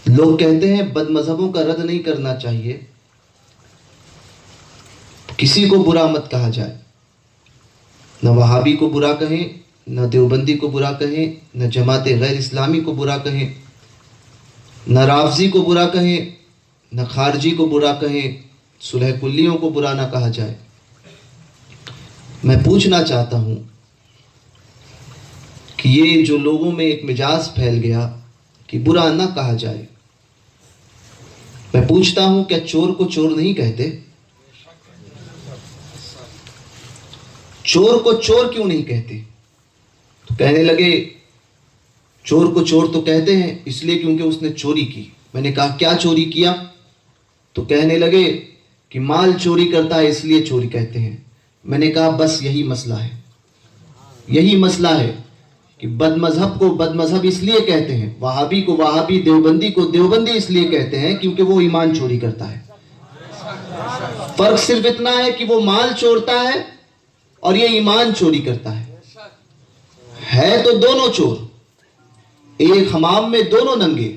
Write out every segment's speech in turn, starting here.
लोग कहते हैं बदमजहबों का रद्द नहीं करना चाहिए, किसी को बुरा मत कहा जाए, न वहाबी को बुरा कहें, न देवबंदी को बुरा कहें, न जमात गैर इस्लामी को बुरा कहें, न राफजी को बुरा कहें, न खारजी को बुरा कहें, सुलह कुल्लियों को बुरा ना कहा जाए। मैं पूछना चाहता हूं कि ये जो लोगों में एक मिजाज फैल गया कि बुरा ना कहा जाए, मैं पूछता हूं क्या चोर को चोर नहीं कहते? चोर को चोर क्यों नहीं कहते? तो कहने लगे चोर को चोर तो कहते हैं इसलिए क्योंकि उसने चोरी की। मैंने कहा क्या चोरी किया? तो कहने लगे कि माल चोरी करता है इसलिए चोरी कहते हैं। मैंने कहा बस यही मसला है, यही मसला है कि बदमजहब को बदमजहब इसलिए कहते हैं, वहाबी को वहाबी, देवबंदी को देवबंदी इसलिए कहते हैं क्योंकि वो ईमान चोरी करता है। फर्क सिर्फ इतना है कि वो माल चोरता है और ये ईमान चोरी करता है तो दोनों चोर, एक हमाम में दोनों नंगे।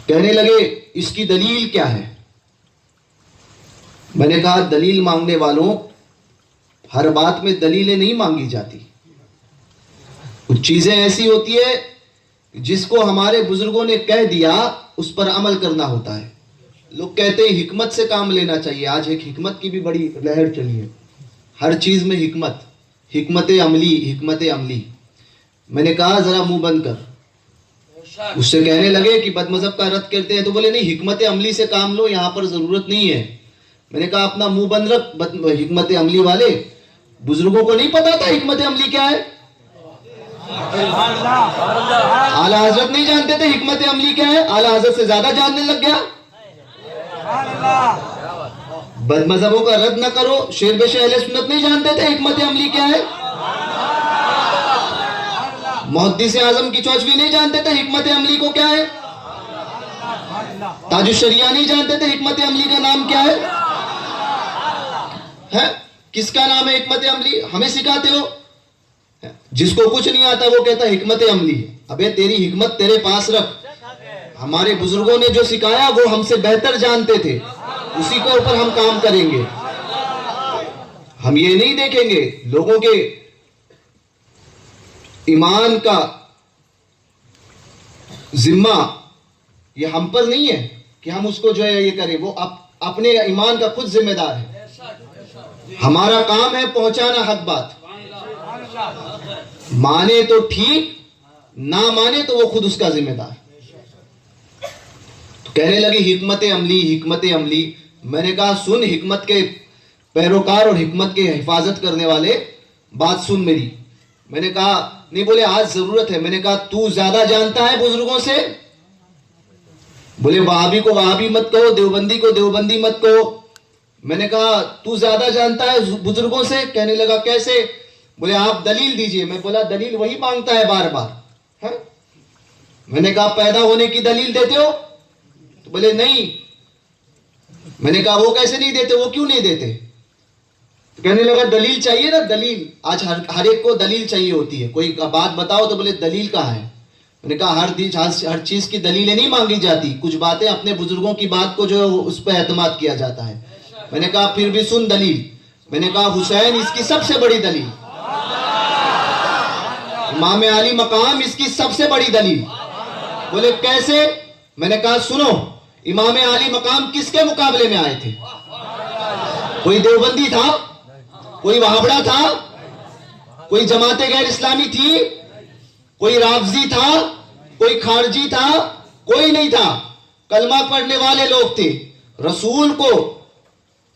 कहने लगे इसकी दलील क्या है? मैंने कहा दलील मांगने वालों, हर बात में दलीलें नहीं मांगी जाती। कुछ चीजें ऐसी होती है जिसको हमारे बुजुर्गों ने कह दिया उस पर अमल करना होता है। लोग कहते हैं हिकमत से काम लेना चाहिए। आज एक हिकमत की भी बड़ी लहर चली है, हर चीज में हिकमत, हिकमत अमली, हिकमत अमली। मैंने कहा जरा मुंह बंद कर। उससे कहने लगे कि बदमजहब का रद्द करते हैं, तो बोले नहीं हिकमत अमली से काम लो, यहां पर जरूरत नहीं है। मैंने कहा अपना मुंह बंद रख, हिकमत अमली वाले। बुजुर्गों को नहीं पता था हिकमत अमली क्या है? आला हजरत नहीं जानते थे हिकमत अमली क्या है, आला हजरत से ज्यादा जानने लग गया। बदमजहबों का रद्द न करो, शेर बेशे अहले सुन्नत नहीं जानते थे हिकमत अमली क्या है। मुहद्दिस आजम की चौचवी नहीं जानते थे हिकमत अमली को क्या है। ताजुश शरिया नहीं जानते थे हिकमत अमली का नाम क्या है? किसका नाम है हिकमत अमली? हमें सिखाते हो। जिसको कुछ नहीं आता वो कहता है हिकमत अमली है। अबे तेरी हिकमत तेरे पास रख। हमारे बुजुर्गों ने जो सिखाया वो हमसे बेहतर जानते थे, उसी के ऊपर हम काम करेंगे। हम ये नहीं देखेंगे लोगों के ईमान का जिम्मा ये हम पर नहीं है कि हम उसको जो है ये करें, वो अपने ईमान का खुद जिम्मेदार है। हमारा काम है पहुंचाना हक बात, माने तो ठीक, ना माने तो वो खुद उसका जिम्मेदार। तो कहने लगी हिकमत अमली, हिकमत अमली। मैंने कहा सुन हिकमत के पैरोकार और हिकमत के हिफाजत करने वाले, बात सुन मेरी। मैंने कहा नहीं। बोले आज जरूरत है। मैंने कहा तू ज्यादा जानता है बुजुर्गों से। बोले वहाबी को वहाबी मत कहो, देवबंदी को देवबंदी मत कहो। मैंने कहा तू ज्यादा जानता है बुजुर्गों से। कहने लगा कैसे? बोले आप दलील दीजिए। मैं बोला दलील वही मांगता है बार बार है? मैंने कहा पैदा होने की दलील देते हो? तो बोले नहीं। मैंने कहा वो कैसे नहीं देते, वो क्यों नहीं देते? तो कहने लगा दलील चाहिए ना, दलील। आज हर एक को दलील चाहिए होती है। कोई बात बताओ तो बोले दलील कहाँ है। मैंने कहा हर चीज की दलीलें नहीं मांगी जाती, कुछ बातें अपने बुजुर्गों की बात को जो उस पर एतमाद किया जाता है। मैंने कहा फिर भी सुन दलील। मैंने कहा हुसैन इसकी सबसे बड़ी दलील, इमाम अली मकाम इसकी सबसे बड़ी दलील। बोले कैसे? मैंने कहा सुनो, इमाम अली मकाम किसके मुकाबले में आए थे? कोई देवबंदी था, कोई वहाबड़ा था, कोई जमाते गैर इस्लामी थी, कोई राफजी था, कोई खारजी था? कोई नहीं था। कलमा पढ़ने वाले लोग थे, रसूल को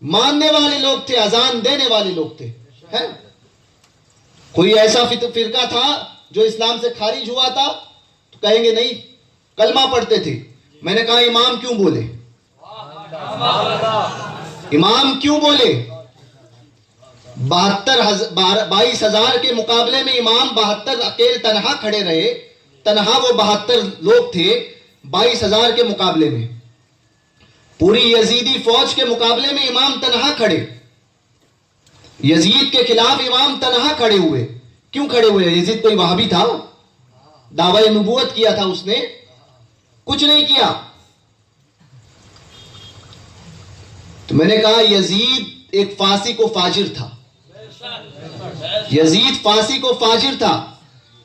मानने वाले लोग थे, अजान देने वाले लोग थे। है? कोई ऐसा फिरका था जो इस्लाम से खारिज हुआ था? तो कहेंगे नहीं, कलमा पढ़ते थे। मैंने कहा इमाम क्यों बोले? इमाम क्यों बोले? 22,000 के मुकाबले में इमाम 72 अकेले तनहा खड़े रहे। तनहा वो 72 लोग थे 22,000 के मुकाबले में। पूरी यजीदी फौज के मुकाबले में इमाम तनहा खड़े। यजीद के खिलाफ इमाम तनहा खड़े हुए। क्यों खड़े हुए? यजीद कोई वहाबी था? दावा नबूवत किया था उसने, कुछ नहीं किया। तो मैंने कहा यजीद एक फासी को फाजिर था, यजीद फासी को फाजिर था।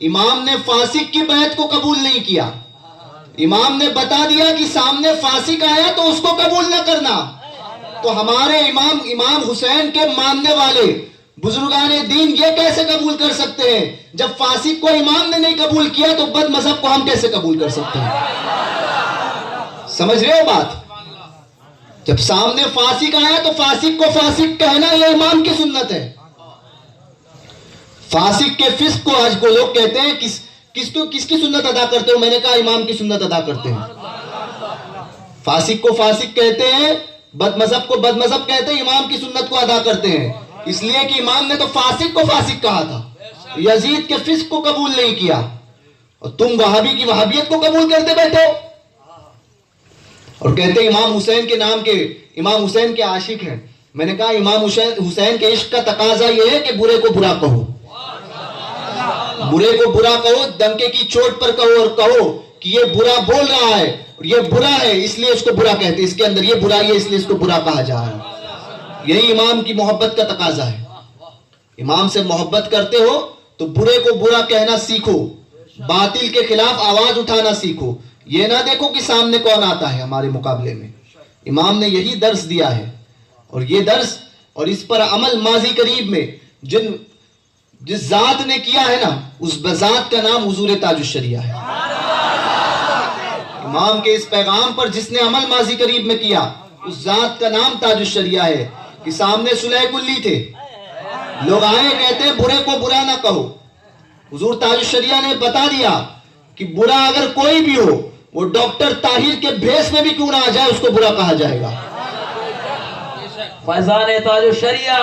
इमाम ने फासिक की बैत को कबूल नहीं किया। इमाम ने बता दिया कि सामने फासिक आया तो उसको कबूल न करना। तो हमारे इमाम हुसैन के मानने वाले बुजुर्गाने दीन ये कैसे कबूल कर सकते हैं? जब फासिक को इमाम ने नहीं कबूल किया तो बद मजहब को हम कैसे कबूल कर सकते हैं? समझ रहे हो बात? जब सामने फासिक आया तो फासिक को फासिक कहना यह इमाम की सुन्नत है। फासिक के फिस्क को आज को लोग कहते हैं किसकी सुन्नत अदा करते हो? मैंने कहा इमाम की सुन्नत अदा करते हैं। फासिक को फासिक कहते हैं, बदमजहब को बदमजहब कहते हैं, इमाम की सुन्नत को अदा करते हैं। इसलिए कि इमाम ने तो फासिक को फासिक कहा था, यजीद के फिस्क को कबूल नहीं किया, और तुम वहाबी की वहाबियत को कबूल करते बैठे हो और कहते इमाम हुसैन के नाम के, इमाम हुसैन के आशिक हैं। मैंने कहा इमाम हुसैन के इश्क का तकाजा यह है कि बुरे को बुरा कहो, बुरे को बुरा कहो, डंके की चोट पर कहो, और कहो कि ये बुरा बोल रहा है और ये बुरा है इसलिए इसको बुरा कहते हैं, इसके अंदर ये बुराई है इसलिए इसको बुरा कहा जा रहा है। यही इमाम की मोहब्बत का तकाजा है। इमाम से मोहब्बत करते हो तो बुरे को बुरा कहना सीखो, बातिल के खिलाफ आवाज उठाना सीखो। ये ना देखो कि सामने कौन आता है हमारे मुकाबले में। इमाम ने यही दर्स दिया है, और ये दर्स और इस पर अमल माजी करीब में जिस जात ने किया है ना, उस जात का नाम हुजूर ताजुश्शरिया है। इमाम के इस पैगाम पर जिसने अमल माजी करीब में किया, उस जात का नाम ताजुश्शरिया है। कि सामने सुलह कुल्ली थे, लोग आए कहते हैं बुरे को बुरा ना कहो। हुजूर ताजुश्शरिया ने बता दिया कि बुरा अगर कोई भी हो, वो डॉक्टर ताहिर के भेष में भी क्यों ना आ जाए, उसको बुरा कहा जाएगा। फैजान ताजुश्शरिया